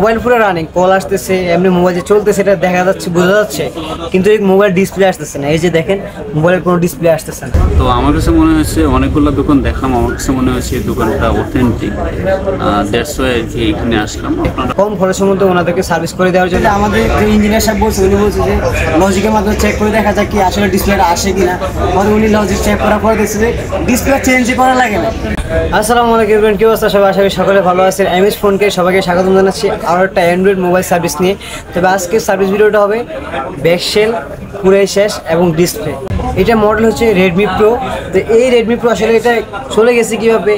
Mobile পুরো running, call আসতেছে, এমনি মোবাইল যে চলতেছে এটা দেখা যাচ্ছে, বোঝা যাচ্ছে, কিন্তু এই মোবাইল ডিসপ্লে আসতেছে না। এই যে দেখেন, মোবাইলের কোনো ডিসপ্লে আসতেছে না। তো আমার কাছে মনে হয়েছে অনেকগুলো দোকান দেখলাম, আমার কাছে মনে হয়েছে এই দোকানটা অথেন্টিক, দ্যাটস ওয়াই আর কি এখানে আসলাম। কম খরচের মধ্যে ওনাদেরকে সার্ভিস করে দেওয়ার জন্য আমাদের যে ইঞ্জিনিয়ার সাহেব বলছে, উনি বলছে যে লজিকের মাধ্যমে চেক করে দেখা যায় কি আসলে ডিসপ্লেটা আসে কিনা। পরে উনি লজিক চেক করার পরে দেখছে যে ডিসপ্লে চেঞ্জ করা লাগে না। আসসালামু আলাইকুম, কি অবস্থা সবাই? আশা করি সকলে ভালো আছেন। এমএস ফোনকে সবাইকে স্বাগত জানাচ্ছি আরও একটা অ্যান্ড্রয়েড মোবাইল সার্ভিস নিয়ে। তবে আজকের সার্ভিস ভিডিওটা হবে ব্যাকশেল পুরাই শেষ এবং ডিসপ্লে। এটা মডেল হচ্ছে রেডমি প্রো। তো এই রেডমি প্রো আসলে এটা চলে গেছে কীভাবে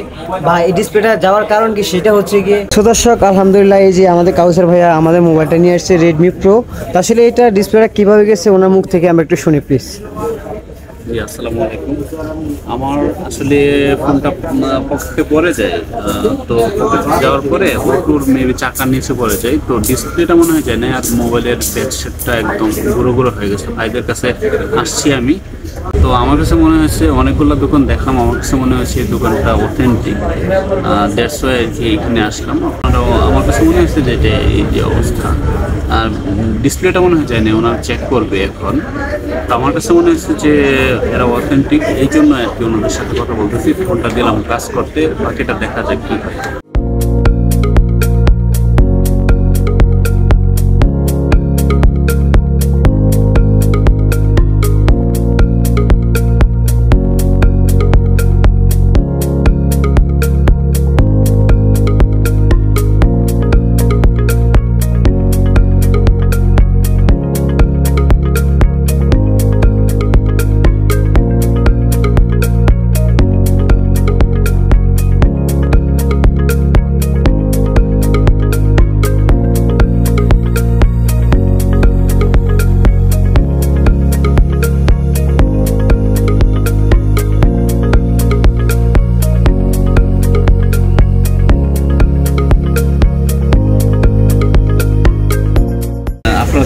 বা এই ডিসপ্লেটা যাওয়ার কারণ কি, সেটা হচ্ছে গিয়ে দর্শক আলহামদুলিল্লাহ এই যে আমাদের কাউসার ভাইয়া আমাদের মোবাইলটা নিয়ে আসছে রেডমি প্রো। তো আসলে এটা ডিসপ্লেটা কীভাবে গেছে ওনার মুখ থেকে আমরা একটু শুনি প্লিজ। জি আসসালামু আলাইকুম। আমার আসলে ফোনটা পকেটে পড়ে যায়, তো পকেটে যাওয়ার পরে ওটুর মেবি চাকার নিচে পড়ে যায়, তো ডিসপ্লেটা মনে হয় যায় না, আর মোবাইলের ব্যাকশেলটা একদম গুঁড়ো গুঁড়ো হয়ে গেছে। ভাইদের কাছে আসছি আমি, তো আমার কাছে মনে হয়েছে অনেকগুলো দোকান দেখলাম, আমার কাছে মনে হয়েছে এই দোকানটা অথেন্টিক, দ্যাটস ওয়াই আর কি এখানে আসলাম। আপনারাও আমার কাছে মনে হয়েছে যে এটা এই যে অবস্থা, আর ডিসপ্লেটা মনে হয় যায় না, ওনারা চেক করবে এখন। তো আমার কাছে মনে হচ্ছে যে এরা অথেন্টিক, এই জন্য আর কি ওনাদের সাথে কথা বলতেছি। ফোনটা দিলাম কাজ করতে, বাকিটা দেখা যাক কি হয়।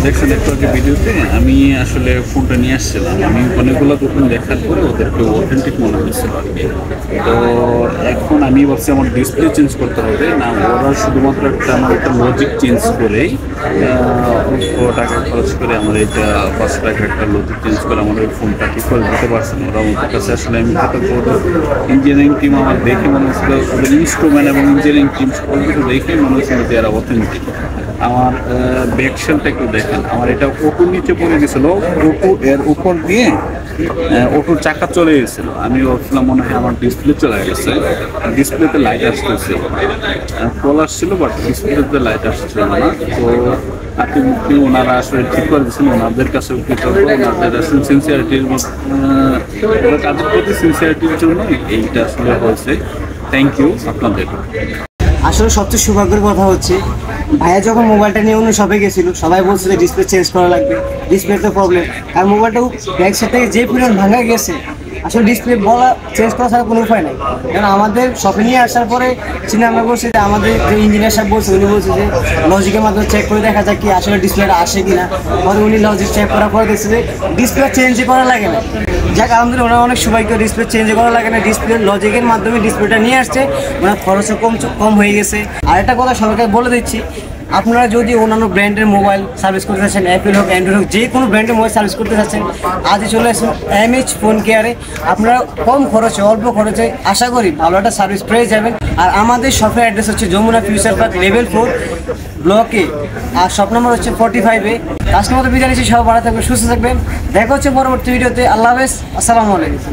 দেখছেন একটু আগে ভিডিওতে, আমি আসলে ফোনটা নিয়ে আসছিলাম। আমি অনেকগুলো দোকান দেখার পরে ওদেরকে অথেন্টিক মনে হয়েছিল আর কি। তো এখন আমি ভাবছি আমার ডিসপ্লে চেঞ্জ করতে হবে না, ওরা শুধুমাত্র আমার একটা লজিক চেঞ্জ করেই অল্প টাকা খরচ করে আমার এটা 5 টাকা একটা লজিক চেঞ্জ করে আমার ওই ফোনটা ঠিক করে দিতে পারছেন ওরা। ওদের কাছে আসলে আমি ইঞ্জিনিয়ারিং টিম আমার দেখে মনে হচ্ছিল, ওদের ইনস্ট্রুমেন্ট এবং ইঞ্জিনিয়ারিং টিম সকল কিছু দেখে মনে হচ্ছিল যে এরা অথেন্টিক। আমার ব্যাকশেলটা একটু দেখেন, আমার এটা ওটুর নিচে পড়ে গেছিল, ওটু এর উপর দিয়ে ওটুর চাকা চলে গেছিল। আমি ভাবছিলাম মনে হয় আমার ডিসপ্লে চলে গেছে, ডিসপ্লেতে লাইট আসতেছে, কল আসছিল বাট ডিসপ্লেতে লাইট আসছিল না। তো আপনি ওনারা আসলে ঠিক করে দিচ্ছেন, ওনাদের কাছে কৃতজ্ঞ। ওনাদের সিনসিয়ারিটির কাজের প্রতি সিনসিয়ারিটির জন্য এইটা আসলে হয়েছে। থ্যাংক ইউ আপনাদের। আসলে সবচেয়ে সৌভাগ্যের কথা হচ্ছে ভাইয়া যখন মোবাইলটা নিয়ে অন্য শপে গেছিল, সবাই বলছে যে ডিসপ্লে চেঞ্জ করা লাগবে, ডিসপ্লেতে প্রবলেম। আর মোবাইলটাও ব্যাক সাইড থেকে যে পরিমাণ ভাঙা গেছে, আসলে ডিসপ্লে বলা চেঞ্জ করা ছাড়া কোনো উপায় নাই। কারণ আমাদের শপে নিয়ে আসার পরে চিন্তা ভাবনা করছে যে আমাদের যে ইঞ্জিনিয়ার সাহেব বলছে, উনি বলছে যে লজিকের মাধ্যমে চেক করে দেখা যায় কি আসলে ডিসপ্লেটা আসে কিনা। পরে উনি লজিক চেক করার পরে দেখছে যে ডিসপ্লে চেঞ্জ করা লাগে না। যাক আলহামদুলিল্লাহ, ওনার অনেক সবাইকে ডিসপ্লে চেঞ্জ করা লাগে না, ডিসপ্লে লজিকের মাধ্যমে ডিসপ্লেটা নিয়ে আসছে, ওনার খরচও কম হয়ে গেছে। আর একটা কথা সবাইকে বলে দিচ্ছি, আপনারা যদি অন্যান্য ব্র্যান্ডের মোবাইল সার্ভিস করতে চাচ্ছেন, অ্যাপেল হোক অ্যান্ড্রয়েড হোক, যে কোনো ব্র্যান্ডের মোবাইল সার্ভিস করতে চাচ্ছেন, আজই চলে আসুন এমএইচ ফোন কেয়ারে। আপনারা কম খরচে, অল্প খরচে আশা করি ভালো একটা সার্ভিস পেয়ে যাবেন। আর আমাদের শপের অ্যাড্রেস হচ্ছে যমুনা ফিউচার পার্ক লেভেল 4 ব্লকে, আর শপ নম্বর হচ্ছে 45-এ। কাস্টমার বিদায় নিচ্ছি, সব ভালো থাকবেন, সুস্থ থাকবেন। দেখা হচ্ছে পরবর্তী ভিডিওতে। আল্লাহ হাফেজ, আসসালামু আলাইকুম।